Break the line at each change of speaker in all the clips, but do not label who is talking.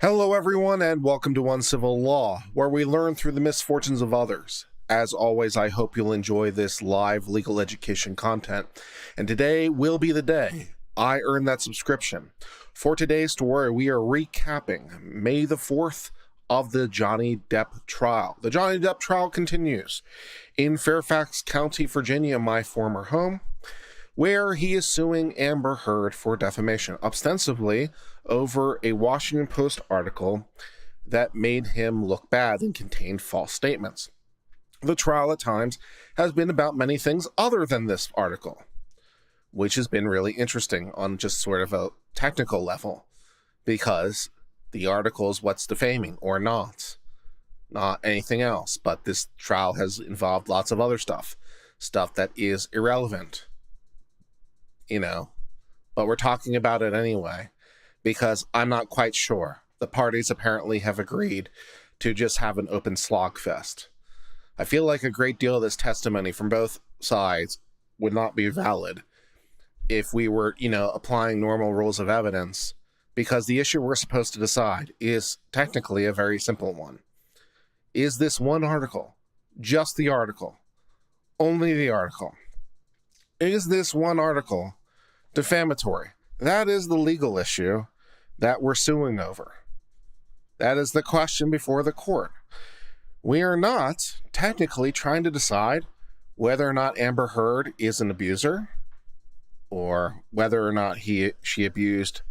Hello, everyone, and welcome to Uncivil Law, where we learn through the misfortunes of others. As always, I hope you'll enjoy this live legal education content, and today will be the day I earned that subscription. For today's story, we are recapping May the 4th of the Johnny Depp trial. The Johnny Depp trial continues in Fairfax County, Virginia, my former home, where he is suing Amber Heard for defamation, ostensibly over a Washington Post article that made him look bad and contained false statements. The trial at times has been about many things other than this article, which has been really interesting on just sort of a technical level, because the article is what's defaming or not anything else. But this trial has involved lots of other stuff that is irrelevant. But we're talking about it anyway, because I'm not quite sure. The parties apparently have agreed to just have an open slog fest. I feel like a great deal of this testimony from both sides would not be valid if we were, applying normal rules of evidence, because the issue we're supposed to decide is technically a very simple one. Is this one article, just the article, only the article, is this one article defamatory? That is the legal issue that we're suing over. That is the question before the court. We are not technically trying to decide whether or not Amber Heard is an abuser, or whether or not she abused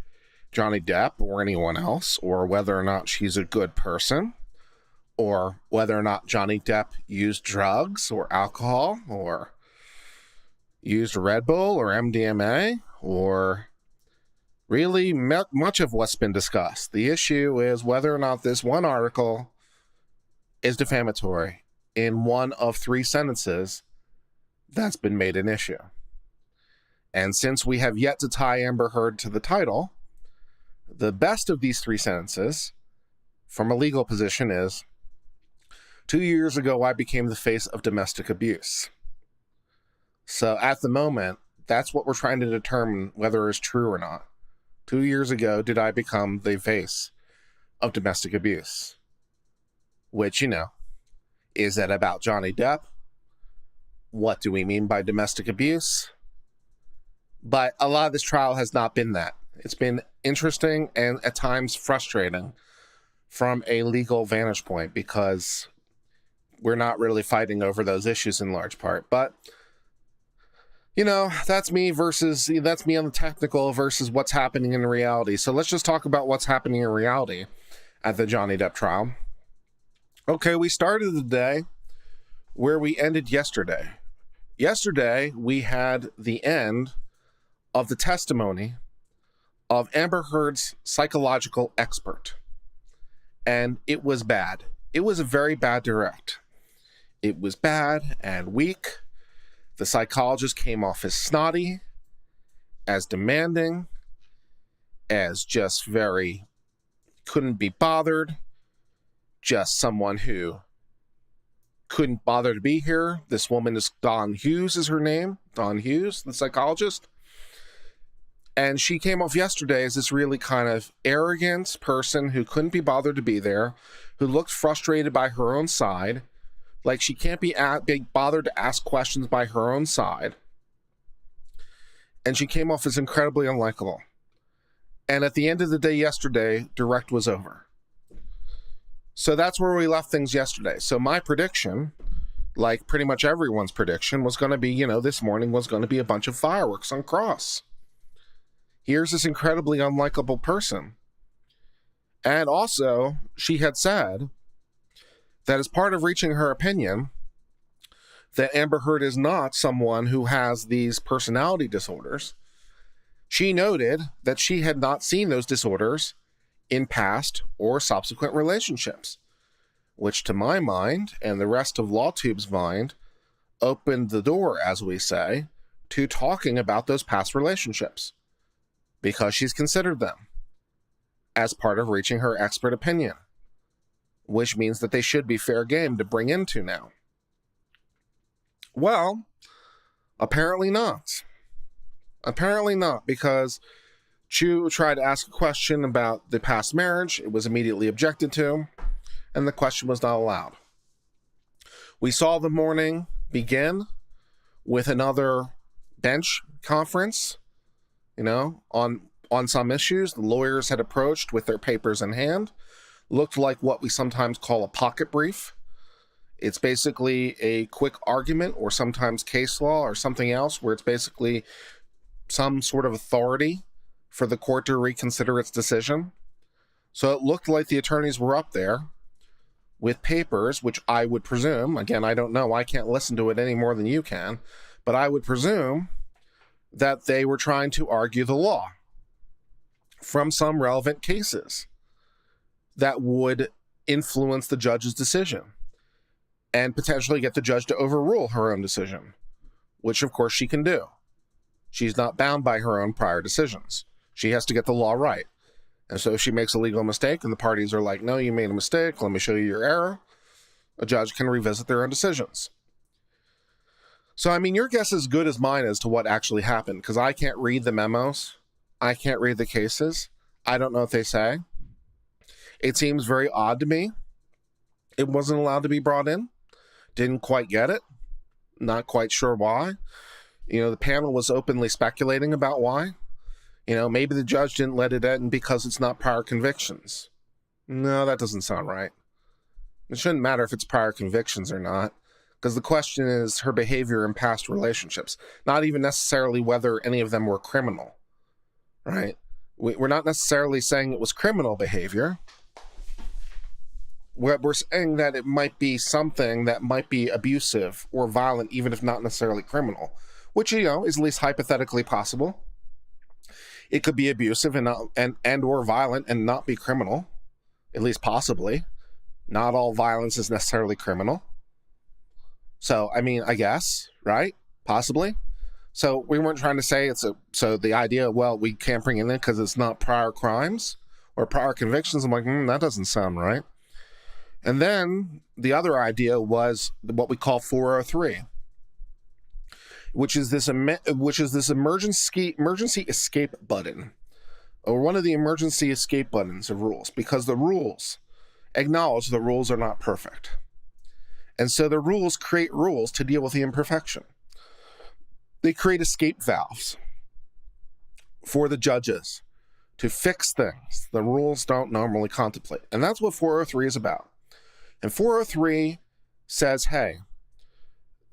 Johnny Depp or anyone else, or whether or not she's a good person, or whether or not Johnny Depp used drugs or alcohol, or used Red Bull or MDMA, or really much of what's been discussed. The issue is whether or not this one article is defamatory in one of three sentences that's been made an issue. And since we have yet to tie Amber Heard to the title, the best of these three sentences from a legal position is, 2 years ago, I became the face of domestic abuse. So at the moment, that's what we're trying to determine whether it's true or not. 2 years ago, did I become the face of domestic abuse? Which, is that about Johnny Depp? What do we mean by domestic abuse? But a lot of this trial has not been that. It's been interesting and at times frustrating from a legal vantage point, because we're not really fighting over those issues in large part. But that's me on the technical versus what's happening in reality. So let's just talk about what's happening in reality at the Johnny Depp trial. Okay, we started the day where we ended yesterday. Yesterday, we had the end of the testimony of Amber Heard's psychological expert. And it was bad. It was a very bad direct. It was bad and weak. The psychologist came off as snotty, as demanding, as just very couldn't be bothered, just someone who couldn't bother to be here. This woman is Dawn Hughes is her name, Dawn Hughes, the psychologist. And she came off yesterday as this really kind of arrogant person who couldn't be bothered to be there, who looked frustrated by her own side, like she can't be bothered to ask questions by her own side. And she came off as incredibly unlikable. And at the end of the day yesterday, direct was over. So that's where we left things yesterday. So my prediction, like pretty much everyone's prediction, was going to be, this morning was going to be a bunch of fireworks on Cross. Here's this incredibly unlikable person. And also, she had said that as part of reaching her opinion, that Amber Heard is not someone who has these personality disorders. She noted that she had not seen those disorders in past or subsequent relationships, which to my mind and the rest of LawTube's mind opened the door, as we say, to talking about those past relationships, because she's considered them as part of reaching her expert opinion, which means that they should be fair game to bring into now. Well, apparently not. Apparently not, because Chu tried to ask a question about the past marriage. It was immediately objected to, and the question was not allowed. We saw the morning begin with another bench conference, on some issues. The lawyers had approached with their papers in hand. Looked like what we sometimes call a pocket brief. It's basically a quick argument, or sometimes case law or something else, where it's basically some sort of authority for the court to reconsider its decision. So it looked like the attorneys were up there with papers, which I would presume, again, I don't know, I can't listen to it any more than you can, but I would presume that they were trying to argue the law from some relevant cases that would influence the judge's decision and potentially get the judge to overrule her own decision, which of course she can do. She's not bound by her own prior decisions. She has to get the law right. And so if she makes a legal mistake and the parties are like, no, you made a mistake, let me show you your error, a judge can revisit their own decisions. So, I mean, your guess is as good as mine as to what actually happened, because I can't read the memos. I can't read the cases. I don't know what they say. It seems very odd to me. It wasn't allowed to be brought in. Didn't quite get it. Not quite sure why. The panel was openly speculating about why. Maybe the judge didn't let it in because it's not prior convictions. No, that doesn't sound right. It shouldn't matter if it's prior convictions or not, because the question is her behavior in past relationships, not even necessarily whether any of them were criminal, right? We're not necessarily saying it was criminal behavior. We're saying that it might be something that might be abusive or violent, even if not necessarily criminal, which, is at least hypothetically possible. It could be abusive and or violent and not be criminal, at least possibly. Not all violence is necessarily criminal. So, I mean, I guess, right? Possibly. So we weren't trying to say so the idea, well, we can't bring it in because it's not prior crimes or prior convictions. I'm like, that doesn't sound right. And then the other idea was what we call 403. Which is this emergency escape button, or one of the emergency escape buttons of rules, because the rules acknowledge the rules are not perfect. And so the rules create rules to deal with the imperfection. They create escape valves for the judges to fix things the rules don't normally contemplate. And that's what 403 is about. And 403 says, hey,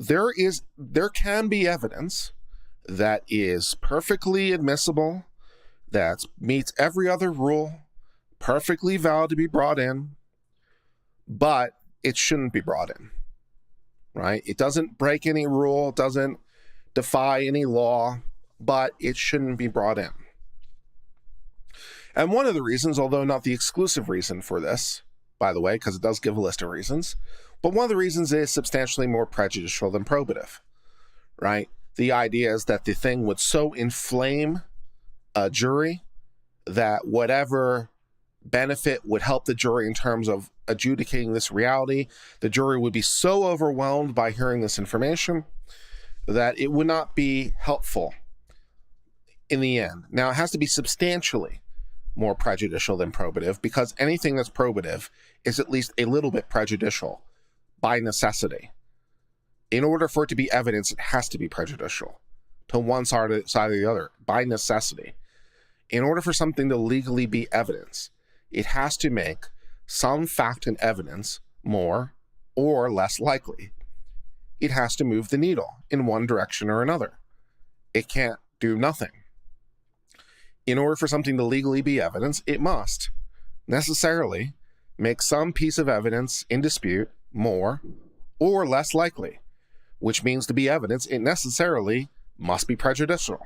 there can be evidence that is perfectly admissible, that meets every other rule, perfectly valid to be brought in, but it shouldn't be brought in, right? It doesn't break any rule, doesn't defy any law, but it shouldn't be brought in. And one of the reasons, although not the exclusive reason for this, by the way, because it does give a list of reasons, but one of the reasons is substantially more prejudicial than probative, right? The idea is that the thing would so inflame a jury that whatever benefit would help the jury in terms of adjudicating this reality, the jury would be so overwhelmed by hearing this information that it would not be helpful in the end. Now, it has to be substantially more prejudicial than probative, because anything that's probative is at least a little bit prejudicial by necessity. In order for it to be evidence, it has to be prejudicial to one side or the other by necessity. In order for something to legally be evidence, it has to make some fact and evidence more or less likely. It has to move the needle in one direction or another. It can't do nothing. In order for something to legally be evidence, it must necessarily make some piece of evidence in dispute more or less likely, which means to be evidence, it necessarily must be prejudicial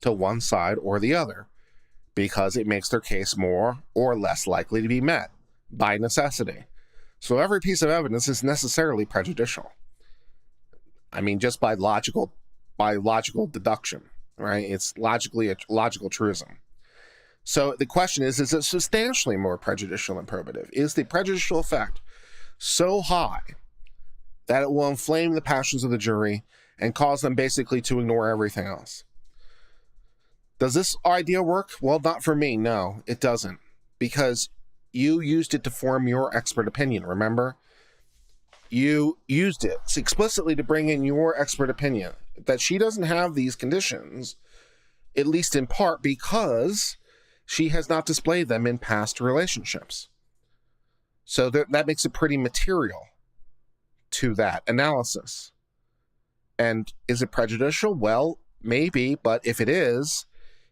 to one side or the other, because it makes their case more or less likely to be met by necessity. So every piece of evidence is necessarily prejudicial. I mean, just by logical deduction, right? It's logically a logical truism. So the question is it substantially more prejudicial than probative? Is the prejudicial effect so high that it will inflame the passions of the jury and cause them basically to ignore everything else? Does this idea work? Well, not for me. No, it doesn't. Because you used it to form your expert opinion, remember? You used it explicitly to bring in your expert opinion that she doesn't have these conditions, at least in part because she has not displayed them in past relationships. So that makes it pretty material to that analysis. And is it prejudicial? Well, maybe, but if it is,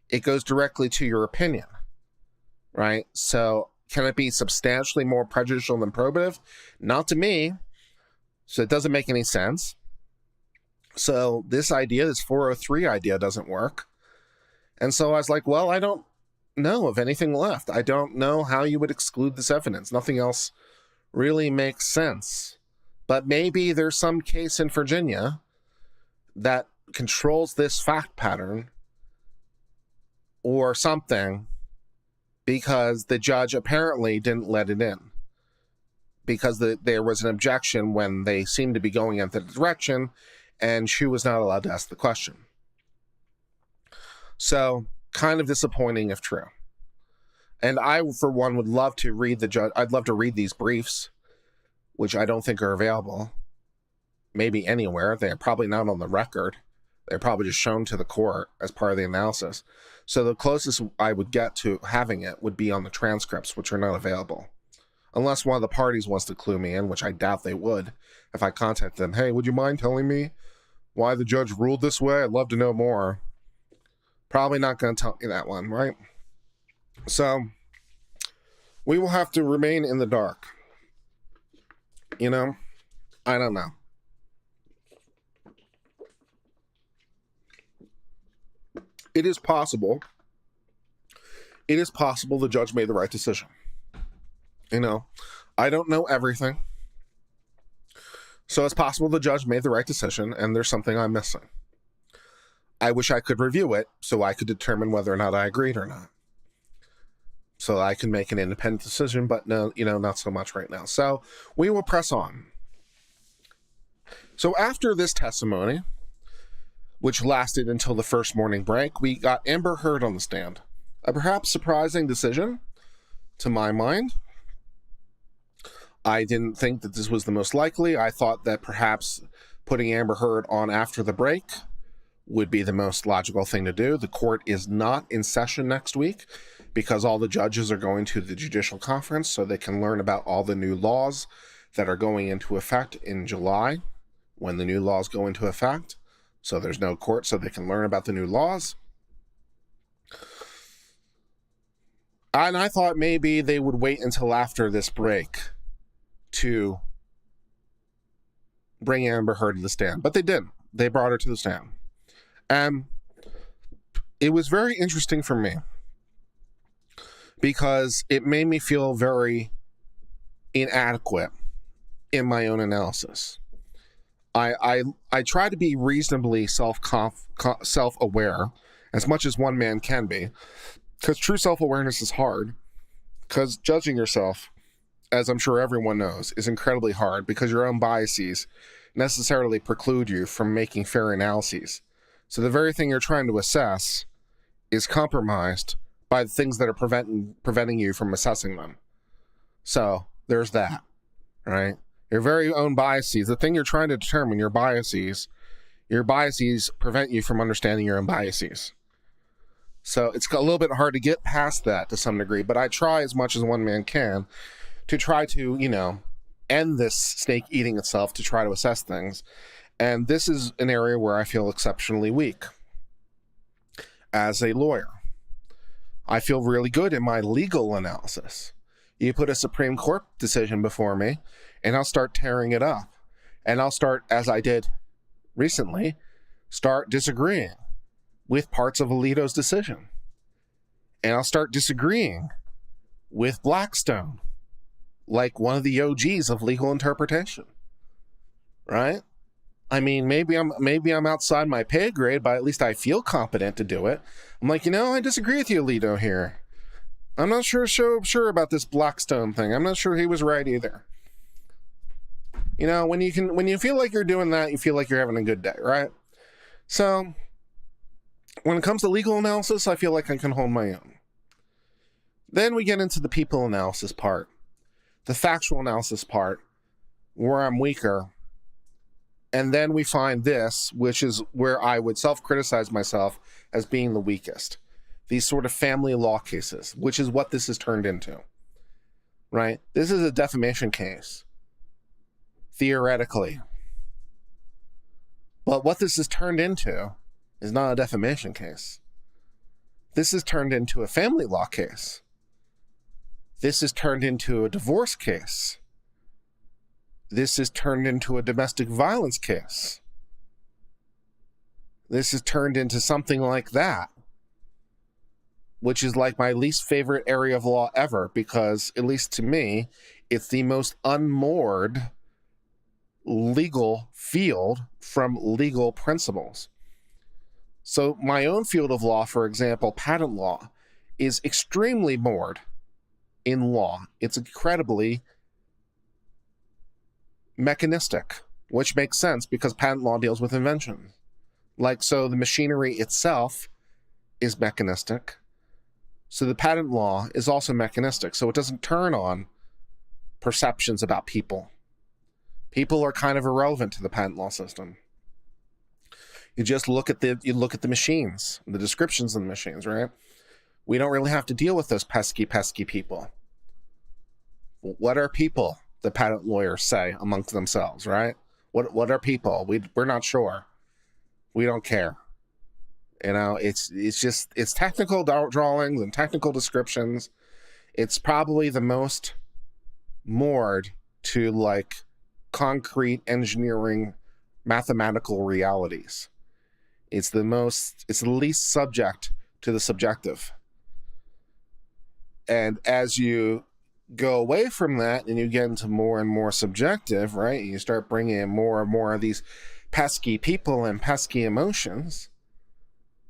it goes directly to your opinion, right? So can it be substantially more prejudicial than probative? Not to me. So it doesn't make any sense. So this 403 idea doesn't work. And so I was like, well, I don't know of anything left. I don't know how you would exclude this evidence. Nothing else really makes sense. But maybe there's some case in Virginia that controls this fact pattern or something, because the judge apparently didn't let it in. Because there was an objection when they seemed to be going in that direction, and she was not allowed to ask the question. So, kind of disappointing if true. And I, for one, would love to read I'd love to read these briefs, which I don't think are available, maybe anywhere. They're probably not on the record. They're probably just shown to the court as part of the analysis. So the closest I would get to having it would be on the transcripts, which are not available. Unless one of the parties wants to clue me in, which I doubt they would. If I contact them, hey, would you mind telling me why the judge ruled this way? I'd love to know more. Probably not going to tell you that one, right? So we will have to remain in the dark. You know, I don't know. It is possible the judge made the right decision. You know, I don't know everything. So it's possible the judge made the right decision and there's something I'm missing. I wish I could review it so I could determine whether or not I agreed or not. So I can make an independent decision, but no, not so much right now. So we will press on. So after this testimony, which lasted until the first morning break, we got Amber Heard on the stand. A perhaps surprising decision to my mind. I didn't think that this was the most likely. I thought that perhaps putting Amber Heard on after the break would be the most logical thing to do. The court is not in session next week because all the judges are going to the judicial conference so they can learn about all the new laws that are going into effect in July when the new laws go into effect. So there's no court so they can learn about the new laws. And I thought maybe they would wait until after this break to bring Amber Heard to the stand. But they didn't. They brought her to the stand. And it was very interesting for me because it made me feel very inadequate in my own analysis. I try to be reasonably self-aware as much as one man can be, because true self-awareness is hard, because judging yourself, as I'm sure everyone knows, is incredibly hard because your own biases necessarily preclude you from making fair analyses. So the very thing you're trying to assess is compromised by the things that are preventing you from assessing them. So there's that, right? Your very own biases, the thing you're trying to determine, your biases prevent you from understanding your own biases. So it's a little bit hard to get past that to some degree, but I try as much as one man can to try to, end this snake eating itself, to try to assess things. And this is an area where I feel exceptionally weak as a lawyer. I feel really good in my legal analysis. You put a Supreme Court decision before me, and I'll start tearing it up. And I'll start, as I did recently, start disagreeing with parts of Alito's decision. And I'll start disagreeing with Blackstone, like one of the OGs of legal interpretation. Right? I mean, maybe I'm outside my pay grade, but at least I feel competent to do it. I'm like, I disagree with you, Alito, here. I'm not sure about this Blackstone thing. I'm not sure he was right either. When you feel like you're doing that, you feel like you're having a good day, right? So When it comes to legal analysis, I feel like I can hold my own. Then we get into the people analysis part, the factual analysis part, where I'm weaker. And then we find this, which is where I would self-criticize myself as being the weakest. These sort of family law cases, which is what this has turned into, right? This is a defamation case, theoretically. But what this has turned into is not a defamation case. This has turned into a family law case. This has turned into a divorce case. This has turned into a domestic violence case. This has turned into something like that, which is like my least favorite area of law ever, because, at least to me, it's the most unmoored legal field from legal principles. So my own field of law, for example, patent law, is extremely moored in law. It's incredibly mechanistic, which makes sense because patent law deals with invention. Like, so the machinery itself is mechanistic. So the patent law is also mechanistic. So it doesn't turn on perceptions about people. People are kind of irrelevant to the patent law system. You just look at the machines, the descriptions of the machines, right? We don't really have to deal with those pesky people. What are people? The patent lawyers say amongst themselves, right? What are people? We're not sure. We don't care. You know, it's technical drawings and technical descriptions. It's probably the most moored to like concrete engineering mathematical realities. It's the least subject to the subjective. And as you go away from that and you get into more and more subjective, right? You start bringing in more and more of these pesky people and pesky emotions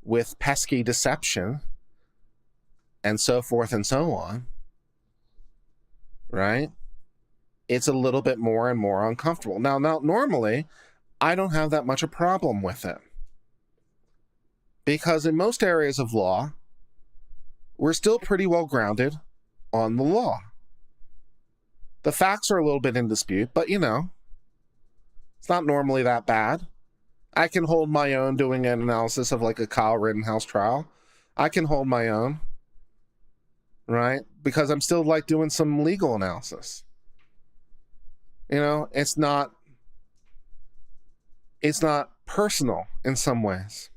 with pesky deception and so forth and so on, right? It's a little bit more and more uncomfortable. Now, normally, I don't have that much a problem with it. Because in most areas of law, we're still pretty well grounded on the law. The facts are a little bit in dispute, but you know, it's not normally that bad. I can hold my own doing an analysis of like a Kyle Rittenhouse trial. I can hold my own, right? Because I'm still like doing some legal analysis. You know, it's not personal in some ways.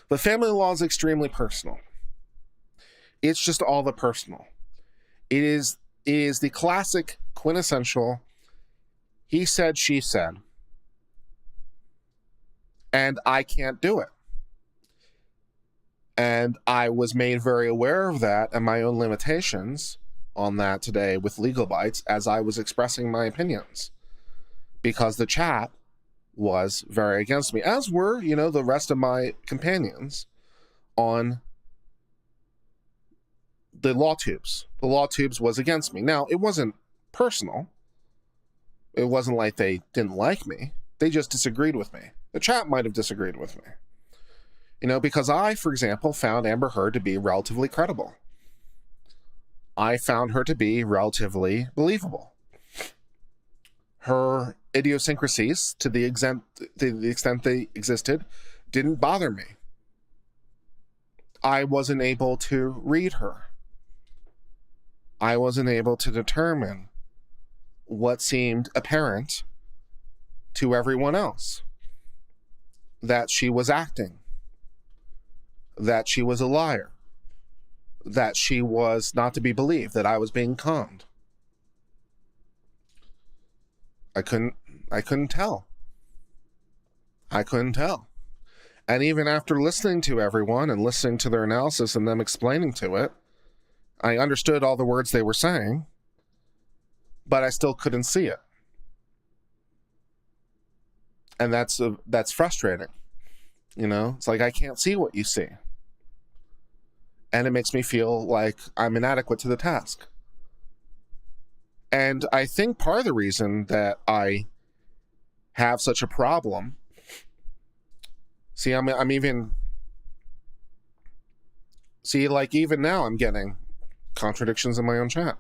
But family law is extremely personal. It's just all the personal. It is the classic quintessential he said, she said. And I can't do it. And I was made very aware of that and my own limitations on that today with Legal Bites as I was expressing my opinions. Because the chat was very against me, as were, you know, the rest of my companions on the law tubes. The law tubes was against me. Now, it wasn't personal. It wasn't like they didn't like me. They just disagreed with me. The chat might have disagreed with me. You know, because I, for example, found Amber Heard to be relatively credible. I found her to be relatively believable. Her idiosyncrasies, to the extent they existed, didn't bother me. I wasn't able to read her. I wasn't able to determine what seemed apparent to everyone else. That she was acting. That she was a liar. That she was not to be believed. That I was being conned. I couldn't tell. I couldn't tell. And even after listening to everyone and listening to their analysis and them explaining to it, I understood all the words they were saying, but I still couldn't see it. And that's frustrating. You know, it's like I can't see what you see. And it makes me feel like I'm inadequate to the task. And I think part of the reason that I have such a problem See, I'm even, see, like, even now I'm getting contradictions in my own chat.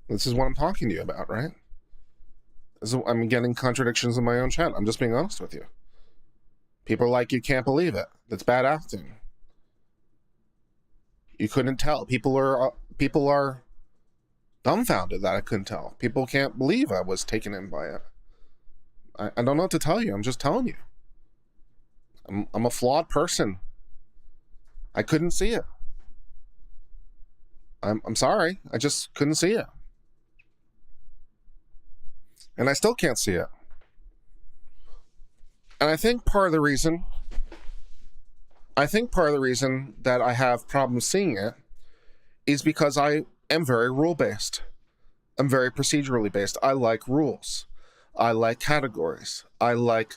This is what I'm talking to you about, right? I'm getting contradictions in my own chat. I'm just being honest with you. People are like, you can't believe it. That's bad acting. You couldn't tell. People are dumbfounded that I couldn't tell. People can't believe I was taken in by it. I don't know what to tell you. I'm just telling you. I'm a flawed person. I couldn't see it. I'm sorry. I just couldn't see it. And I still can't see it. And I think part of the reason that I have problems seeing it is because I am very rule-based. I'm very procedurally based. I like rules. I like categories. I like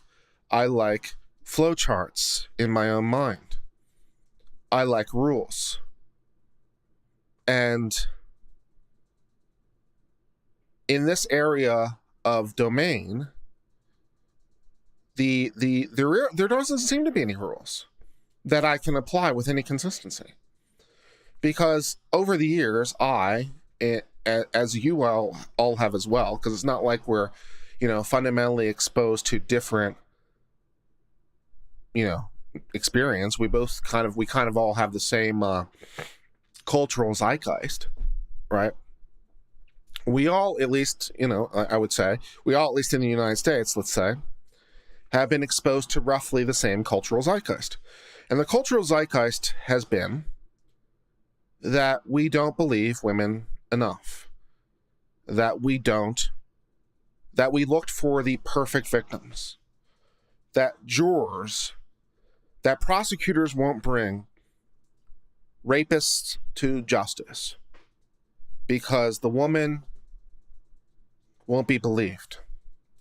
flowcharts in my own mind. I like rules. And in this area of domain, there doesn't seem to be any rules that I can apply with any consistency. Because over the years, as you all have as well, because it's not like we're, fundamentally exposed to different, experience. We kind of all have the same cultural zeitgeist, right? We all, at least, I would say, we all, at least in the United States, let's say, have been exposed to roughly the same cultural zeitgeist. And the cultural zeitgeist has been that we don't believe women enough. That we looked for the perfect victims. That prosecutors won't bring rapists to justice because the woman won't be believed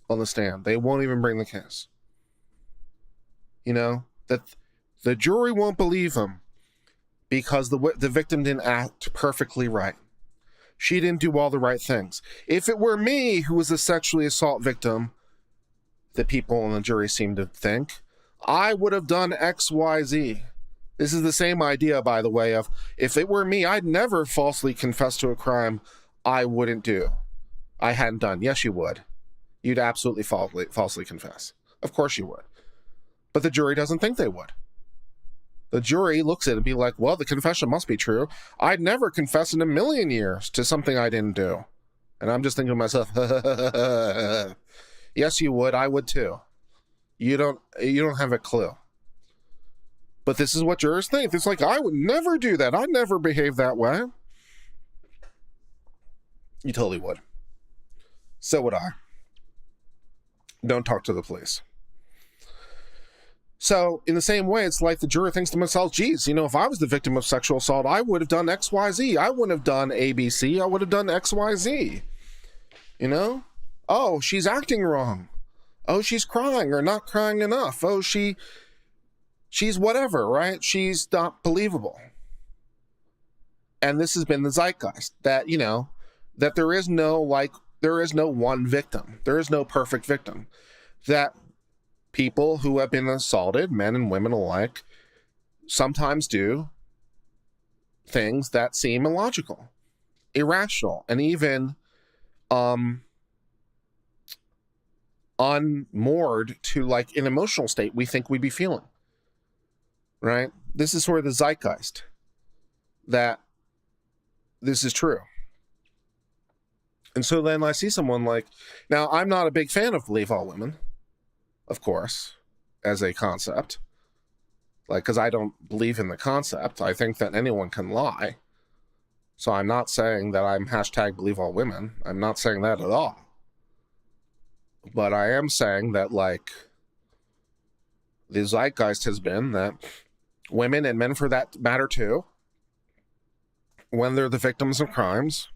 on the stand. They won't even bring the case. That the jury won't believe him because the victim didn't act perfectly right. She didn't do all the right things. If it were me who was a sexually assault victim, the people on the jury seem to think, I would have done X, Y, Z. This is the same idea, by the way, of if it were me, I'd never falsely confess to a crime I wouldn't do. I hadn't done. Yes, you would. You'd absolutely falsely confess. Of course you would. But the jury doesn't think they would. The jury looks at it and be like, well, the confession must be true. I'd never confess in a million years to something I didn't do. And I'm just thinking to myself, yes, you would. I would too. You don't have a clue. But this is what jurors think. It's like, I would never do that. I'd never behave that way. You totally would. So would I. Don't talk to the police. So in the same way, it's like the juror thinks to themselves, geez, if I was the victim of sexual assault, I would have done X, Y, Z. I wouldn't have done A, B, C. I would have done X, Y, Z. Oh, she's acting wrong. Oh, she's crying or not crying enough. Oh, she's whatever, right? She's not believable. And this has been the zeitgeist that, that there is no one victim. There is no perfect victim. That people who have been assaulted, men and women alike, sometimes do things that seem illogical, irrational, and even unmoored to like an emotional state we think we'd be feeling. Right? This is sort of the zeitgeist that this is true. And so then I see someone like, now I'm not a big fan of believe all women, of course, as a concept. Because I don't believe in the concept. I think that anyone can lie. So I'm not saying that I'm hashtag believe all women. I'm not saying that at all. But I am saying that, the zeitgeist has been that women, and men for that matter too, when they're the victims of crimes,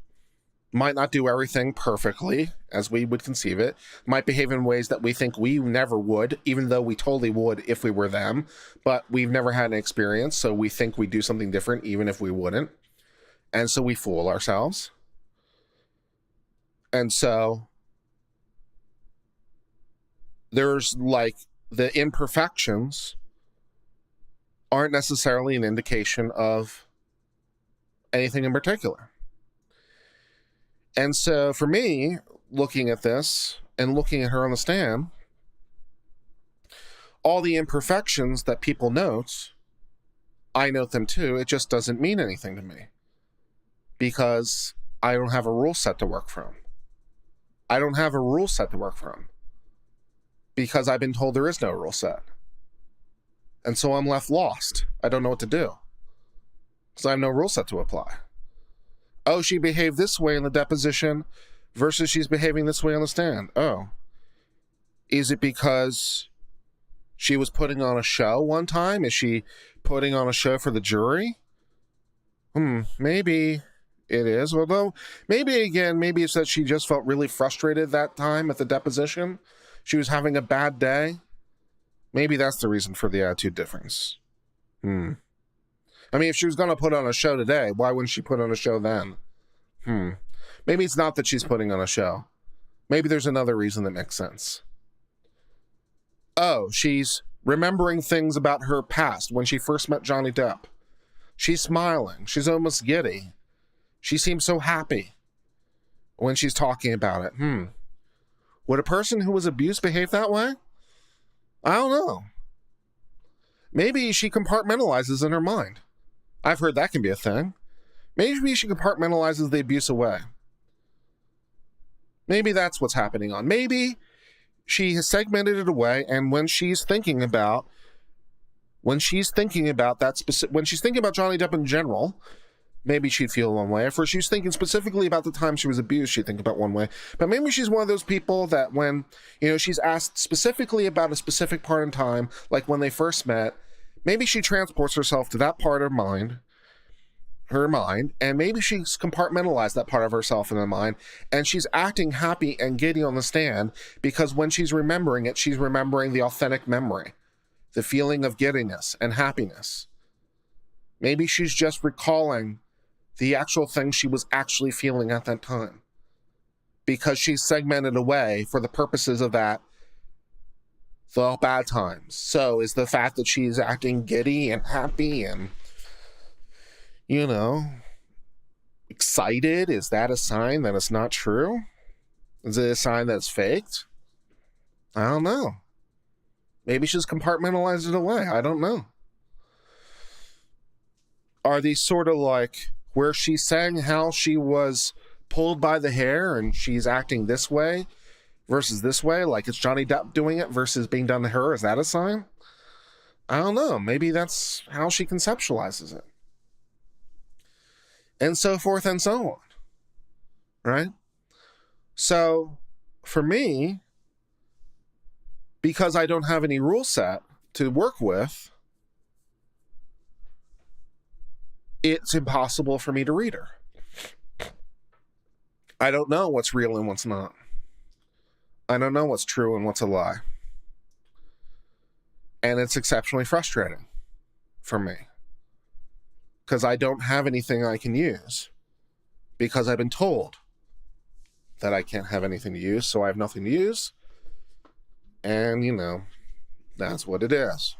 might not do everything perfectly as we would conceive it, might behave in ways that we think we never would, even though we totally would if we were them, but we've never had an experience, so we think we do something different even if we wouldn't. And so we fool ourselves. And so there's the imperfections aren't necessarily an indication of anything in particular. And so for me, looking at this and looking at her on the stand, all the imperfections that people note, I note them too. It just doesn't mean anything to me because I don't have a rule set to work from. I don't have a rule set to work from because I've been told there is no rule set. And so I'm left lost. I don't know what to do because I have no rule set to apply. Oh, she behaved this way in the deposition versus she's behaving this way on the stand. Oh, is it because she was putting on a show one time? Is she putting on a show for the jury? Maybe it is. Although, maybe it's that she just felt really frustrated that time at the deposition. She was having a bad day. Maybe that's the reason for the attitude difference. I mean, if she was going to put on a show today, why wouldn't she put on a show then? Maybe it's not that she's putting on a show. Maybe there's another reason that makes sense. Oh, she's remembering things about her past when she first met Johnny Depp. She's smiling. She's almost giddy. She seems so happy when she's talking about it. Would a person who was abused behave that way? I don't know. Maybe she compartmentalizes in her mind. I've heard that can be a thing. Maybe she compartmentalizes the abuse away. Maybe that's what's happening on. Maybe she has segmented it away, and when she's thinking about that specific, when she's thinking about Johnny Depp in general, maybe she'd feel one way. If she's thinking specifically about the time she was abused, she'd think about one way. But maybe she's one of those people that when, she's asked specifically about a specific part in time, like when they first met, maybe she transports herself to that part of her mind, and maybe she's compartmentalized that part of herself in her mind, and she's acting happy and giddy on the stand because when she's remembering it, she's remembering the authentic memory, the feeling of giddiness and happiness. Maybe she's just recalling the actual thing she was actually feeling at that time because she's segmented away for the purposes of the bad times. So is the fact that she's acting giddy and happy and, excited, is that a sign that it's not true? Is it a sign that it's faked? I don't know. Maybe she's compartmentalized it away. I don't know. Are these sort of like where she's saying how she was pulled by the hair and she's acting this way versus this way, like it's Johnny Depp doing it versus being done to her? Is that a sign? I don't know. Maybe that's how she conceptualizes it. And so forth and so on. Right? So, for me, because I don't have any rule set to work with, it's impossible for me to read her. I don't know what's real and what's not. I don't know what's true and what's a lie. And it's exceptionally frustrating for me because I don't have anything I can use because I've been told that I can't have anything to use, so I have nothing to use. And, that's what it is.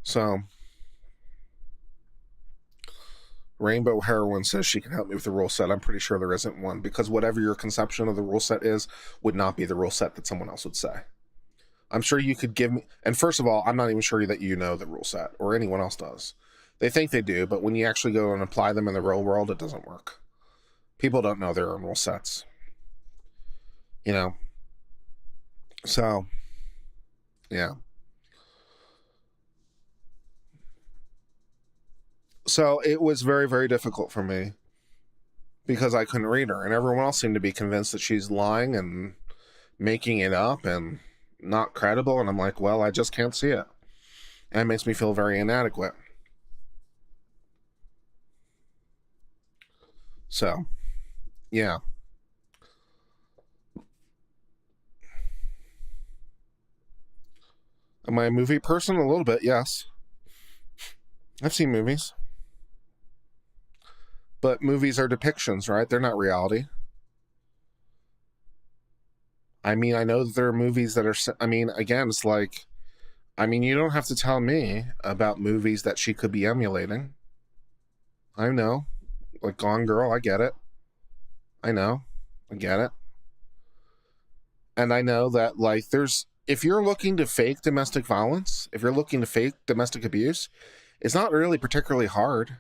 So, Rainbow Heroine says she can help me with the rule set. I'm pretty sure there isn't one because whatever your conception of the rule set is would not be the rule set that someone else would say. I'm sure you could give me, and first of all, I'm not even sure that you know the rule set or anyone else does. They think they do, but when you actually go and apply them in the real world, it doesn't work. People don't know their own rule sets. So, yeah. So it was very, very difficult for me because I couldn't read her, and everyone else seemed to be convinced that she's lying and making it up and not credible, and I'm like, well, I just can't see it. And it makes me feel very inadequate. So, yeah. Am I a movie person? A little bit, yes. I've seen movies. But movies are depictions, right? They're not reality. I mean, I know that there are movies that are, I mean, again, it's like, I mean, you don't have to tell me about movies that she could be emulating. I know. Like Gone Girl, I get it. I know. I get it. And I know that, like, if you're looking to fake domestic violence, if you're looking to fake domestic abuse, it's not really particularly hard.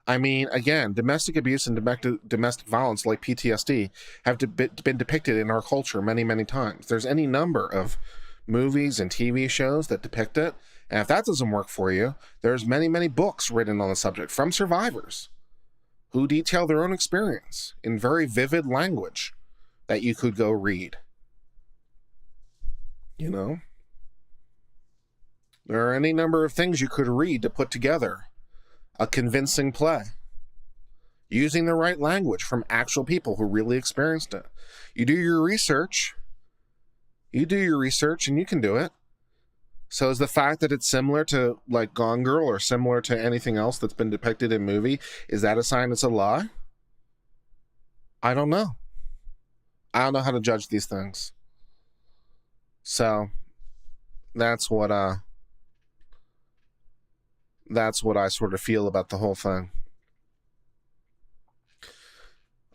I mean, again, domestic abuse and domestic violence, like PTSD, have been depicted in our culture many, many times. There's any number of movies and TV shows that depict it. And if that doesn't work for you, there's many, many books written on the subject from survivors who detail their own experience in very vivid language that you could go read. You know? There are any number of things you could read to put together a convincing play using the right language from actual people who really experienced it. You do your research, and you can do it. So is the fact that it's similar to like Gone Girl or similar to anything else that's been depicted in movie, is that a sign it's a lie? I don't know. I don't know how to judge these things. So that's what I sort of feel about the whole thing.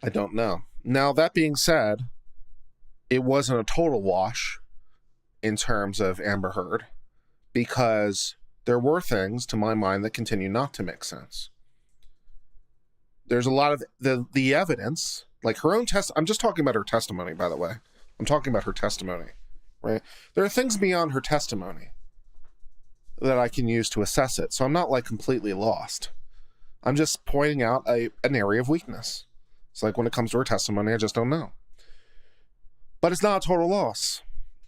I don't know. Now, that being said, it wasn't a total wash in terms of Amber Heard, because there were things, to my mind, that continue not to make sense. There's a lot of the evidence, like her own I'm just talking about her testimony, by the way. I'm talking about her testimony, right? There are things beyond her testimony that I can use to assess it. So I'm not like completely lost. I'm just pointing out an area of weakness. It's like when it comes to her testimony, I just don't know. But it's not a total loss,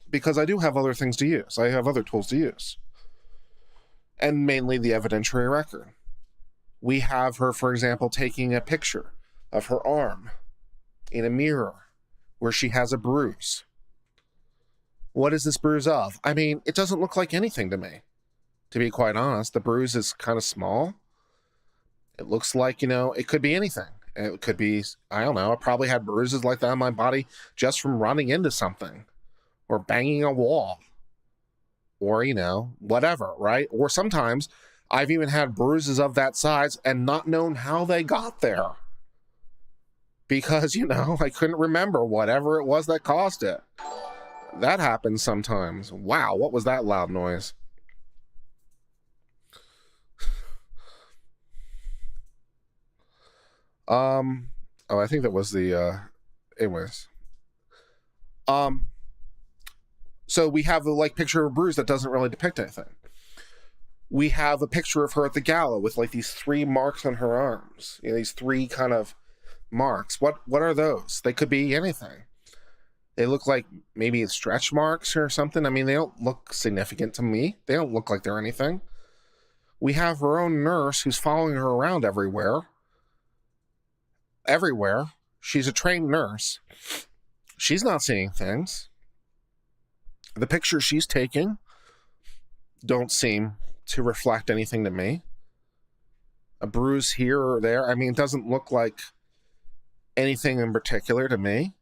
because I do have other things to use. I have other tools to use. And mainly the evidentiary record. We have her, for example, taking a picture of her arm in a mirror where she has a bruise. What is this bruise of? I mean, it doesn't look like anything to me. To be quite honest, the bruise is kind of small. It looks like, it could be anything. It could be, I don't know, I probably had bruises like that on my body just from running into something or banging a wall or, whatever, right? Or sometimes I've even had bruises of that size and not known how they got there because, I couldn't remember whatever it was that caused it. That happens sometimes. Wow, what was that loud noise? I think that was the, anyways. So we have the picture of a bruise that doesn't really depict anything. We have a picture of her at the gala with these 3 marks on her arms. These 3 kind of marks. What are those? They could be anything. They look like maybe it's stretch marks or something. I mean, they don't look significant to me. They don't look like they're anything. We have her own nurse who's following her around everywhere. She's a trained nurse. She's not seeing things. The pictures she's taking don't seem to reflect anything to me. A bruise here or there. I mean, it doesn't look like anything in particular to me.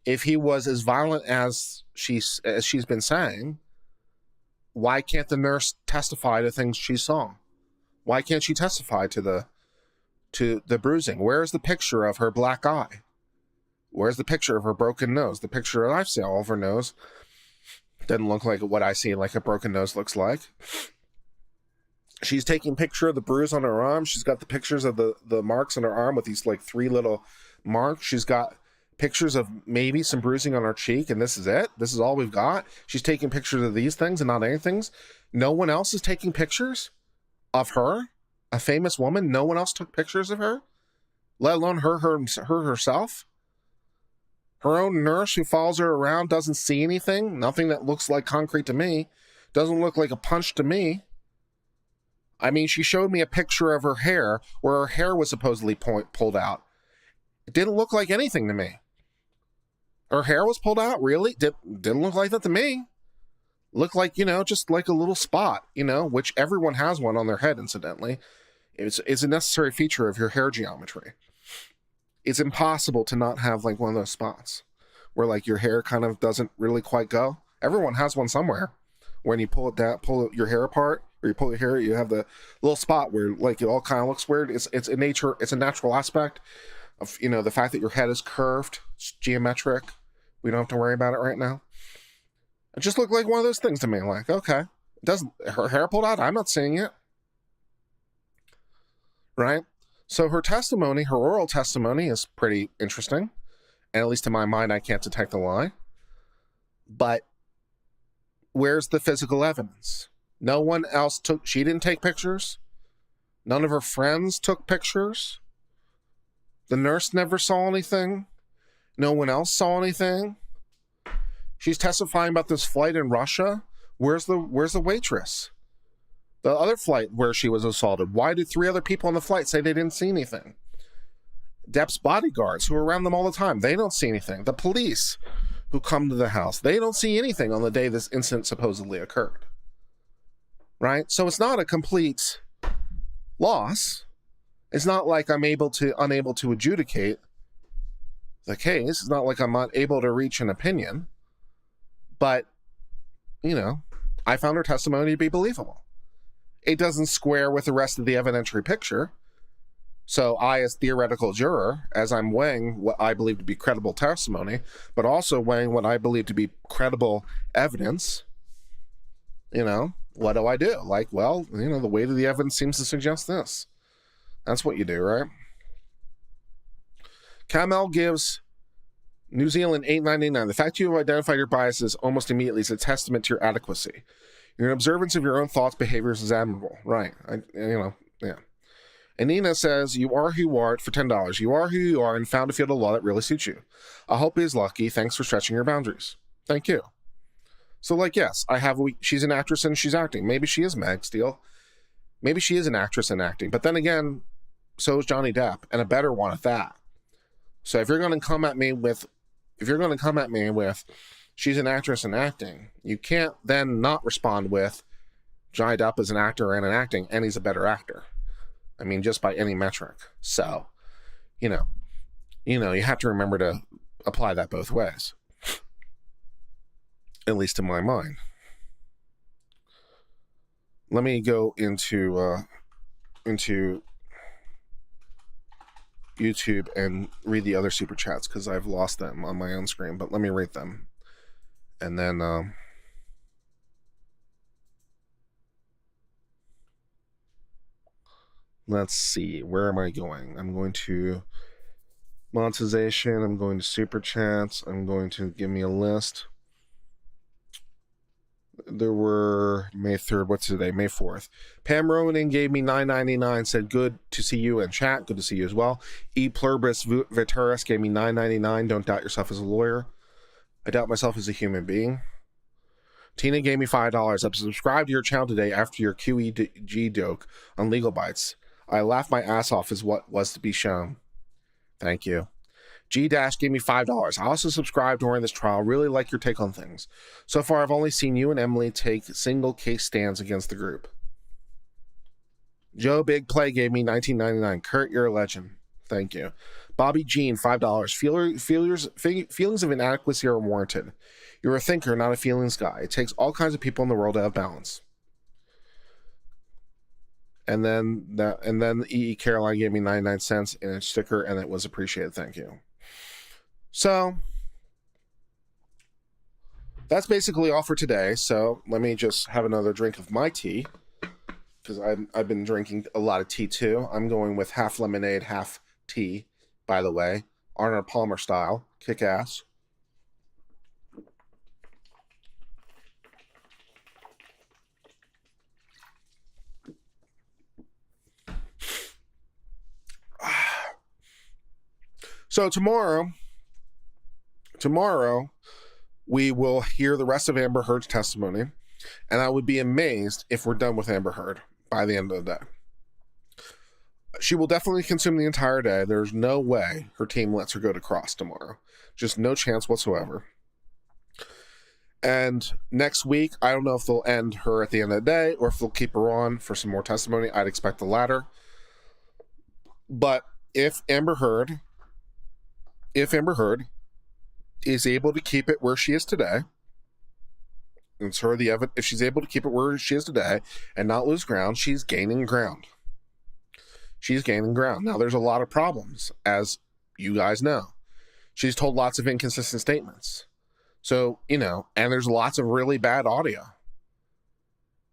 If he was as violent as she's been saying, why can't the nurse testify to things she saw? Why can't she testify to the bruising? Where's the picture of her black eye? Where's the picture of her broken nose? The picture I've seen all of her nose doesn't look like what I see like a broken nose looks like. She's taking a picture of the bruise on her arm. She's got the pictures of the marks on her arm with these 3 little marks. She's got pictures of maybe some bruising on her cheek, and this is it. This is all we've got. She's taking pictures of these things and not anything. No one else is taking pictures of her. A famous woman. No one else took pictures of her, let alone her herself. Her own nurse who follows her around doesn't see anything. Nothing that looks like concrete to me. Doesn't look like a punch to me. I mean, she showed me a picture of her hair where her hair was supposedly pulled out. It didn't look like anything to me. Her hair was pulled out? Really? Didn't look like that to me. Looked like, just like a little spot, which everyone has one on their head, incidentally. It's a necessary feature of your hair geometry. It's impossible to not have like one of those spots where like your hair kind of doesn't really quite go. Everyone has one somewhere. When you pull it down, your hair apart, or you pull your hair, you have the little spot where like it all kind of looks weird. It's a natural aspect of, you know, the fact that your head is curved. It's geometric. We don't have to worry about it right now. It just looked like one of those things to me. Like, okay, doesn't her hair pulled out? I'm not seeing it. Right? So her testimony, her oral testimony, is pretty interesting. And at least in my mind, I can't detect a lie. But where's the physical evidence? No one else she didn't take pictures. None of her friends took pictures. The nurse never saw anything. No one else saw anything. She's testifying about this flight in Russia. Where's the waitress? The other flight where she was assaulted. Why did 3 other people on the flight say they didn't see anything? Depp's bodyguards who are around them all the time, they don't see anything. The police who come to the house, they don't see anything on the day this incident supposedly occurred. Right? So it's not a complete loss. It's not like I'm unable to adjudicate the case. It's not like I'm not able to reach an opinion. But, you know, I found her testimony to be believable. It doesn't square with the rest of the evidentiary picture. So I, as theoretical juror, as I'm weighing what I believe to be credible testimony, but also weighing what I believe to be credible evidence, you know, what do I do? Like, well, you know, the weight of the evidence seems to suggest this. That's what you do, right? Kamel gives New Zealand $8.99. The fact you have identified your biases almost immediately is a testament to your adequacy. Your observance of your own thoughts, behaviors is admirable. Right. Yeah. And Nina says, you are who you are for $10. You are who you are and found a field of law that really suits you. I hope he is lucky. Thanks for stretching your boundaries. Thank you. So, like, yes, she's an actress and she's acting. Maybe she is Meg Steele. Maybe she is an actress and acting. But then again, so is Johnny Depp, and a better one at that. So if you're going to come at me with, she's an actress and acting, you can't then not respond with Johnny Depp is an actor and an acting, and he's a better actor. I mean, just by any metric. So, you have to remember to apply that both ways. At least in my mind. Let me go into YouTube and read the other super chats because I've lost them on my own screen, but let me read them. And then let's see, where am I going? I'm going to monetization, I'm going to super chats, I'm going to give me a list. There were May 3rd, what's today? May 4th. Pam Ronan gave me $9.99, said good to see you in chat, good to see you as well. E Pluribus Veteris gave me $9.99, don't doubt yourself as a lawyer. I doubt myself as a human being. Tina gave me $5. I've subscribed to your channel today after your QEG joke on Legal Bites. I laughed my ass off as what was to be shown. Thank you. G-Dash gave me $5. I also subscribed during this trial. Really like your take on things. So far, I've only seen you and Emily take single case stands against the group. Joe Big Play gave me $19.99. Kurt, you're a legend. Thank you. Bobby Jean, $5. Feelings of inadequacy are warranted. You're a thinker, not a feelings guy. It takes all kinds of people in the world to have balance. And then E.E. Caroline gave me 99 cents in a sticker, and it was appreciated. Thank you. So that's basically all for today. So let me just have another drink of my tea because I've been drinking a lot of tea too. I'm going with half lemonade, half tea, by the way. Arnold Palmer style. Kick ass. So tomorrow, we will hear the rest of Amber Heard's testimony, and I would be amazed if we're done with Amber Heard by the end of the day. She will definitely consume the entire day. There's no way her team lets her go to cross tomorrow. Just no chance whatsoever. And next week, I don't know if they'll end her at the end of the day or if they'll keep her on for some more testimony. I'd expect the latter. But if Amber Heard is able to keep it where she is today, and it's her the evidence, if she's able to keep it where she is today and not lose ground, she's gaining ground. She's gaining ground. Now, there's a lot of problems, as you guys know. She's told lots of inconsistent statements. So, and there's lots of really bad audio.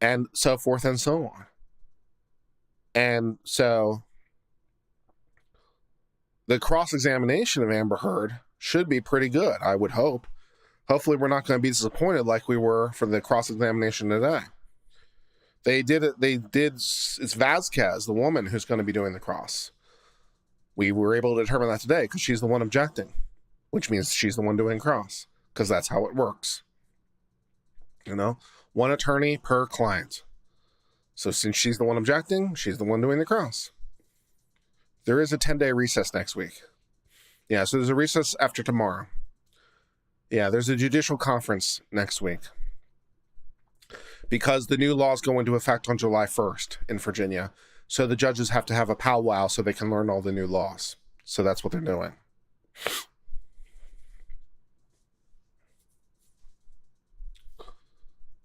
And so forth and so on. And so, the cross-examination of Amber Heard should be pretty good, I would hope. Hopefully, we're not going to be disappointed like we were for the cross-examination today. It's Vasquez, the woman, who's going to be doing the cross. We were able to determine that today because she's the one objecting, which means she's the one doing cross, because that's how it works. One attorney per client. So since she's the one objecting, she's the one doing the cross. There is a 10-day recess next week. Yeah, so there's a recess after tomorrow. Yeah, there's a judicial conference next week, because the new laws go into effect on July 1st in Virginia. So the judges have to have a powwow so they can learn all the new laws. So that's what they're doing.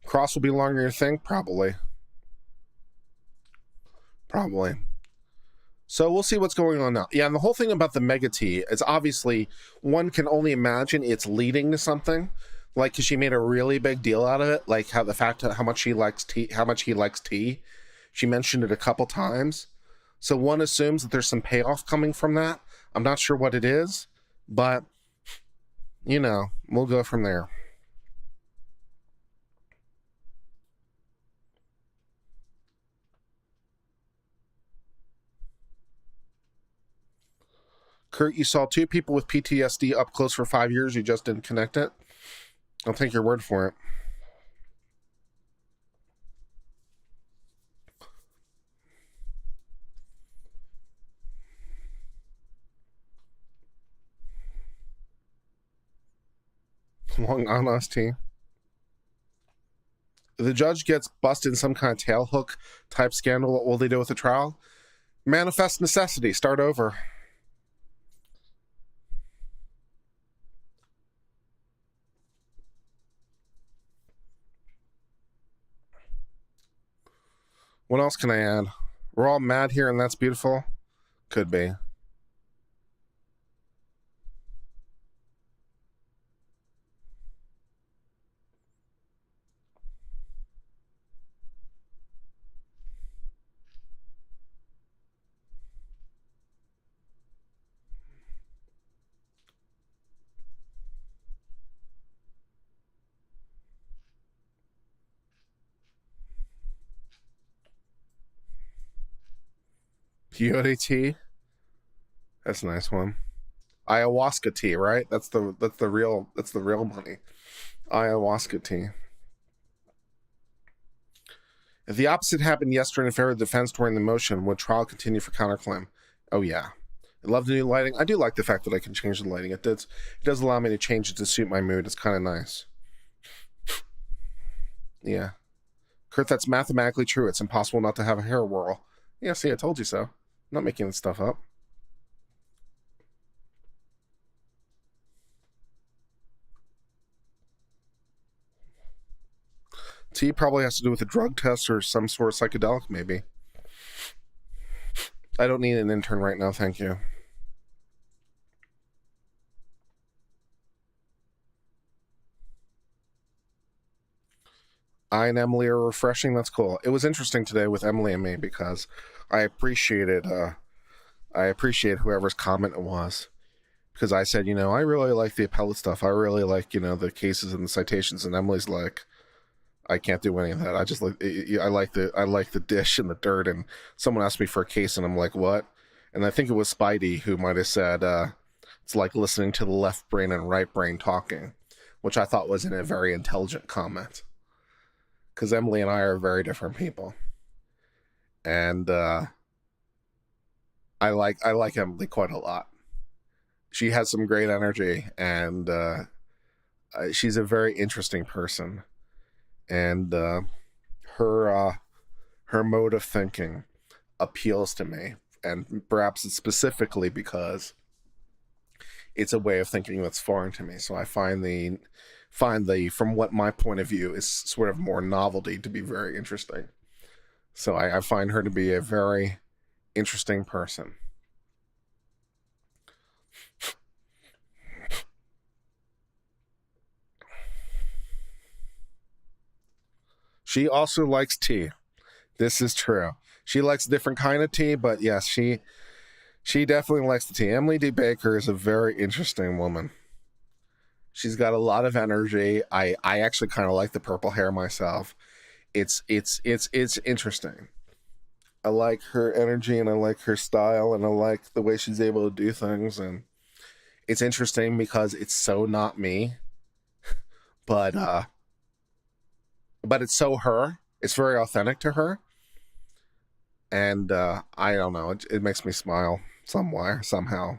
Cross will be longer than you think? Probably. So we'll see what's going on now. Yeah, and the whole thing about the mega T is obviously, one can only imagine it's leading to something. Like, because she made a really big deal out of it, like how much he likes tea. She mentioned it a couple times. So one assumes that there's some payoff coming from that. I'm not sure what it is, but, we'll go from there. Kurt, you saw 2 people with PTSD up close for 5 years. You just didn't connect it? I'll take your word for it. Long honesty. The judge gets busted in some kind of tailhook type scandal. What will they do with the trial? Manifest necessity. Start over. What else can I add? We're all mad here and that's beautiful? Could be. Peyote tea? That's a nice one. Ayahuasca tea, right? That's the real money. Ayahuasca tea. If the opposite happened yesterday in favor of the defense during the motion, would trial continue for counterclaim? Oh yeah. I love the new lighting. I do like the fact that I can change the lighting. It does allow me to change it to suit my mood. It's kind of nice. Yeah. Kurt, that's mathematically true. It's impossible not to have a hair whirl. Yeah, see, I told you so. I'm not making this stuff up. Tea probably has to do with a drug test or some sort of psychedelic, maybe. I don't need an intern right now, thank you. I and Emily are refreshing. That's cool. It was interesting today with Emily and me because I appreciated whoever's comment it was. Because I said, I really like the appellate stuff. I really like, the cases and the citations. And Emily's like, I can't do any of that. I just like, I like the dish and the dirt. And someone asked me for a case, and I'm like, what? And I think it was Spidey who might have said, it's like listening to the left brain and right brain talking, which I thought was a very intelligent comment. Because Emily and I are very different people. And I like Emily quite a lot. She has some great energy, and she's a very interesting person. And her mode of thinking appeals to me and perhaps it's specifically because it's a way of thinking that's foreign to me. So I find the from what my point of view is sort of more novelty to be very interesting. So I find her to be a very interesting person. She also likes tea. This is true. She likes a different kind of tea, but yes, she definitely likes the tea. Emily D. Baker is a very interesting woman. She's got a lot of energy. I actually kind of like the purple hair myself. It's interesting. I like her energy and I like her style and I like the way she's able to do things, and it's interesting because it's so not me, but it's so her. It's very authentic to her, and I don't know. It makes me smile somewhere somehow.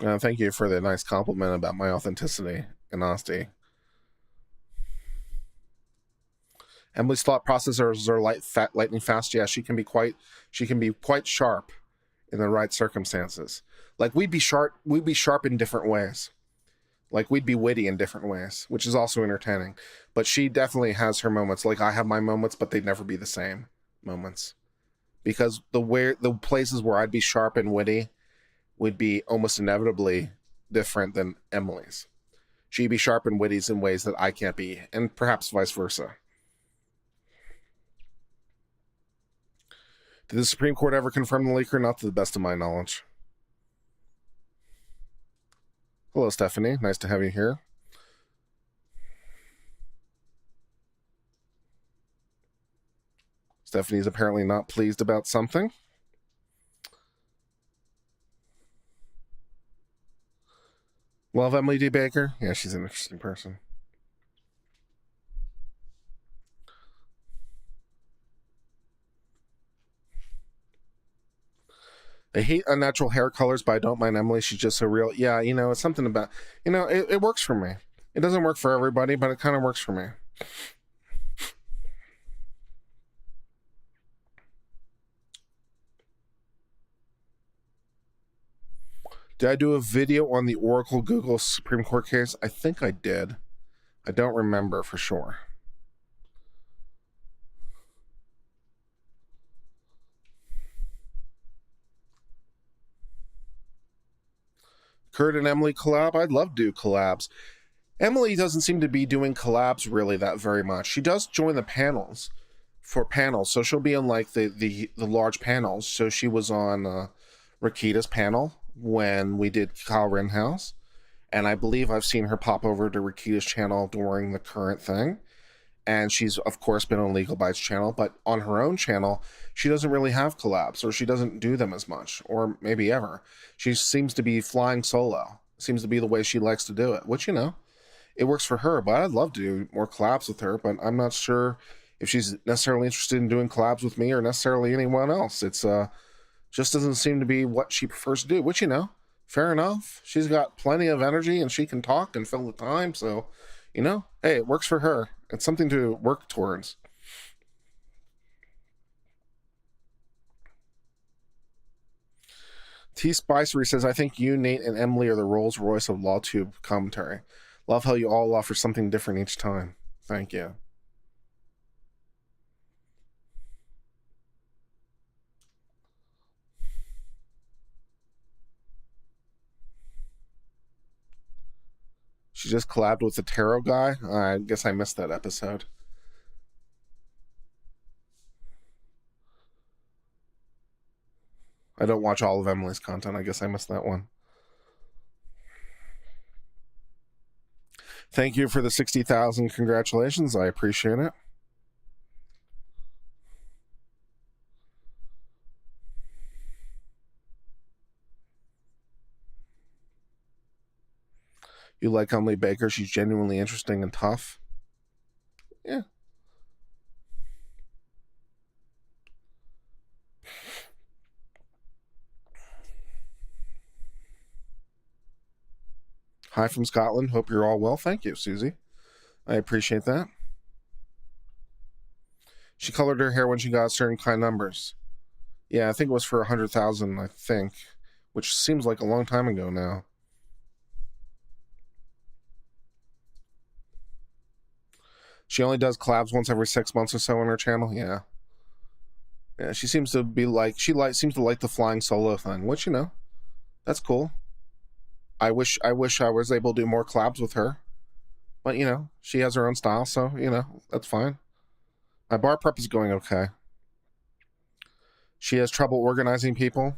Thank you for the nice compliment about my authenticity and honesty. Emily's thought processors are lightning fast. Yeah, she can be quite sharp in the right circumstances. Like we'd be sharp in different ways. Like we'd be witty in different ways, which is also entertaining. But she definitely has her moments. Like I have my moments, but they'd never be the same moments. Because the places where I'd be sharp and witty would be almost inevitably different than Emily's. She'd be sharp and witty in ways that I can't be, and perhaps vice versa. Did the Supreme Court ever confirm the leaker? Not to the best of my knowledge. Hello, Stephanie. Nice to have you here. Stephanie's apparently not pleased about something. Love Emily D. Baker. Yeah, she's an interesting person. I hate unnatural hair colors, but I don't mind Emily. She's just so real. Yeah, it's something about, it works for me. It doesn't work for everybody, but it kind of works for me. Did I do a video on the Oracle Google Supreme Court case? I think I did. I don't remember for sure. Kurt and Emily collab? I'd love to do collabs. Emily doesn't seem to be doing collabs really that very much. She does join the panels for panels, so she'll be on like the large panels. So she was on Rakita's panel when we did Kyle Rittenhouse, and I believe I've seen her pop over to Rakita's channel during the current thing. And she's of course been on Legal Bites channel, but on her own channel, she doesn't really have collabs, or she doesn't do them as much, or maybe ever. She seems to be flying solo. Seems to be the way she likes to do it, which it works for her. But I'd love to do more collabs with her, but I'm not sure if she's necessarily interested in doing collabs with me or necessarily anyone else. It's just doesn't seem to be what she prefers to do, which fair enough. She's got plenty of energy and she can talk and fill the time, so hey, it works for her. It's something to work towards. T Spicery says, I think you, Nate, and Emily are the Rolls Royce of LawTube commentary. Love how you all offer something different each time. Thank you. She just collabed with the tarot guy. I guess I missed that episode. I don't watch all of Emily's content. I guess I missed that one. Thank you for the 60,000 congratulations. I appreciate it. You like Emily Baker? She's genuinely interesting and tough. Yeah. Hi from Scotland. Hope you're all well. Thank you, Susie. I appreciate that. She colored her hair when she got certain kind numbers. Yeah, I think it was for 100,000, I think, which seems like a long time ago now. She only does collabs once every 6 months or so on her channel. Yeah. Yeah, she seems to be like, seems to like the flying solo thing, which, you know, that's cool. I wish I was able to do more collabs with her. But, you know, she has her own style, so, you know, that's fine. My bar prep is going okay. She has trouble organizing people.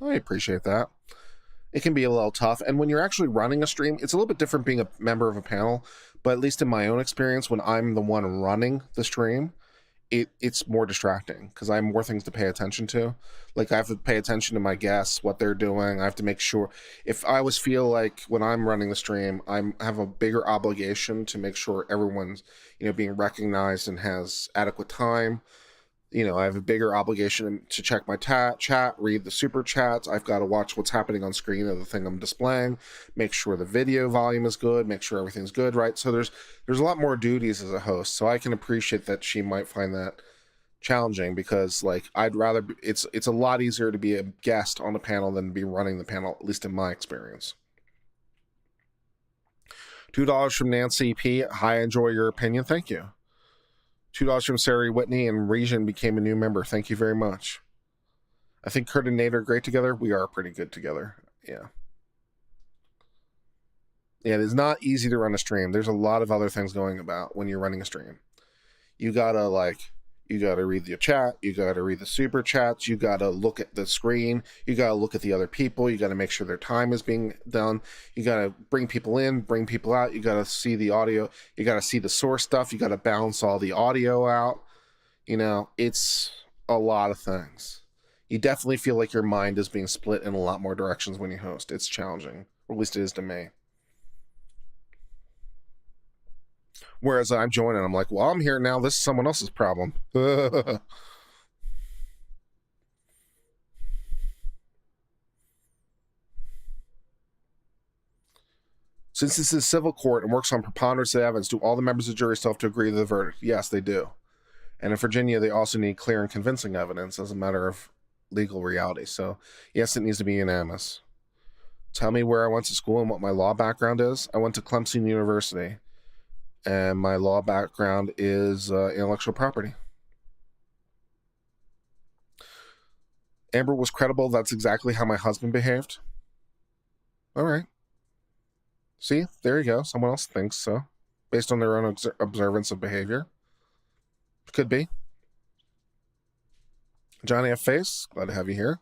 I appreciate that. It can be a little tough. And when you're actually running a stream, it's a little bit different being a member of a panel. But at least in my own experience, when I'm the one running the stream, it's more distracting because I have more things to pay attention to. Like, I have to pay attention to my guests, what they're doing. I have to make sure, if I always feel like when I'm running the stream, I have a bigger obligation to make sure everyone's, you know, being recognized and has adequate time. You know, I have a bigger obligation to check my chat, read the super chats. I've got to watch what's happening on screen of the thing I'm displaying, make sure the video volume is good, make sure everything's good, right? So there's a lot more duties as a host. So I can appreciate that she might find that challenging because, like, I'd rather, it's a lot easier to be a guest on the panel than to be running the panel, at least in my experience. $2 from Nancy P. Hi, enjoy your opinion. Thank you. $2 from Sarah Whitney, and Region became a new member. Thank you very much. I think Kurt and Nate are great together. We are pretty good together. Yeah. Yeah, it is not easy to run a stream. There's a lot of other things going about when you're running a stream. You gotta read the chat. You gotta read the super chats. You gotta look at the screen. You gotta look at the other people. You gotta make sure their time is being done. You gotta bring people in, bring people out. You gotta see the audio. You gotta see the source stuff. You gotta balance all the audio out. You know, it's a lot of things. You definitely feel like your mind is being split in a lot more directions when you host. It's challenging, or at least it is to me. Whereas I'm joining, I'm like, well, I'm here now. This is someone else's problem. Since this is civil court and works on preponderance of evidence, do all the members of the jury still have to agree to the verdict? Yes, they do. And in Virginia, they also need clear and convincing evidence as a matter of legal reality. So, yes, it needs to be unanimous. Tell me where I went to school and what my law background is. I went to Clemson University, and my law background is intellectual property. Amber was credible. That's exactly how my husband behaved. All right. See, there you go. Someone else thinks so, based on their own observance of behavior. Could be. Johnny F. Face, glad to have you here.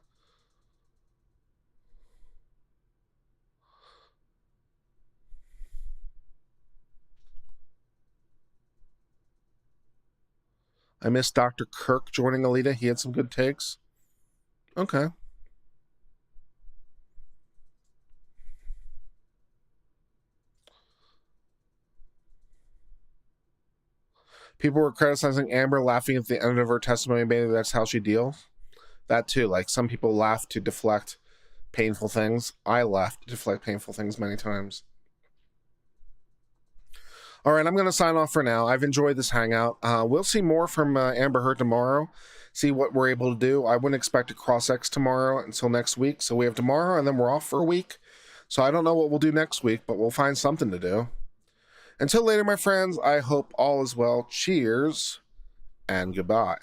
I missed Dr. Kirk joining Alita. He had some good takes. Okay. People were criticizing Amber, laughing at the end of her testimony. Maybe that's how she deals. That too. Like, some people laugh to deflect painful things. I laugh to deflect painful things many times. All right, I'm going to sign off for now. I've enjoyed this hangout. We'll see more from Amber Heard tomorrow. See what we're able to do. I wouldn't expect a cross-X tomorrow until next week. So we have tomorrow, and then we're off for a week. So I don't know what we'll do next week, but we'll find something to do. Until later, my friends, I hope all is well. Cheers and goodbye.